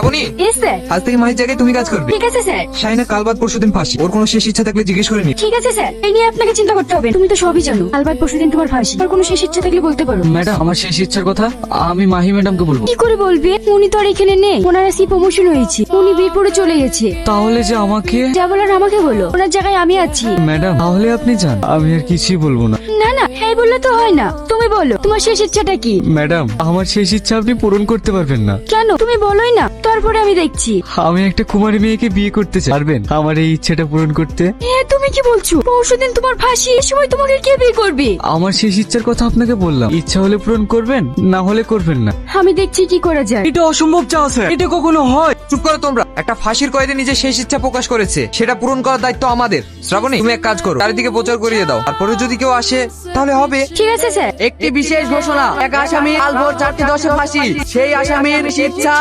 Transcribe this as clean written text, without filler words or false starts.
আপনি yes sir. আজ থেকে মায়ের জায়গায় তুমি কাজ করবে। ঠিক আছে স্যার। শাহিনা কাল বাদ পরশুদিন ফাঁসি, ওর কোনো শেষ ইচ্ছা থাকলে জিজ্ঞেস করে নি। ঠিক আছে স্যার, এই নিয়ে আপনাকে চিন্তা করতে হবে। তুমি তো সবই জানো। কাল বাদ পরশুদিন তোমার ফাঁসি। আর কোনো শেষ ইচ্ছা থাকলে বলতে পারো। ম্যাডাম, আমার শেষ ইচ্ছার কথা আমি মাহি ম্যাডামকে বলবো। কি করে বলবে? উনি তো আর এখানে নেই। ওনার আসি প্রমোশন হয়েছে, উনি বীরপুরে চলে গেছে। তাহলে যে আমাকে যা বলার আমাকে বলো, ওনার জায়গায় আমি আছি। ম্যাডাম, তাহলে আপনি যান, আমি আর কিছুই বলবো না। না না, এই বললে তো হয় না। তুমি বলো তোমার শেষ ইচ্ছাটা কি? ম্যাডাম, আমার শেষ ইচ্ছা আপনি পূরণ করতে পারবেন না। কেন? তুমি বলোই না, তারপরে আমি দেখছি। আমি একটা কুমারী মেয়েকে বিয়ে করতে চাই, পারবেন আমার এই ইচ্ছাটা পূরণ করতে? তুমি কি বলছো? পরশুদিন তোমার ফাঁসি, এই সময় তোমাকে কে বিয়ে করবে? আমার শেষ ইচ্ছার কথা আপনাকে বললাম, ইচ্ছা হলে পূরণ করবেন, না হলে করবেন না। আমি দেখছি কি করা যায়। এটা অসম্ভব চাওয়া স্যার, এটা কখনো হয়? চুপ করো তোমরা। একটা ফাঁসির কয়েদে নিজের শেষ ইচ্ছা প্রকাশ করেছে, সেটা পূরণ করার দায়িত্ব আমাদের। শ্রাবণী, তুমি এক কাজ করো, চারিদিকে প্রচার করিয়ে দাও। তারপরে যদি কেউ আসে তাহলে হবে। ঠিক আছে স্যার। একটি বিশেষ ঘোষণা, এক আসামি কাল ভোর 4:10 ফাঁসি। সেই আসামির ইচ্ছা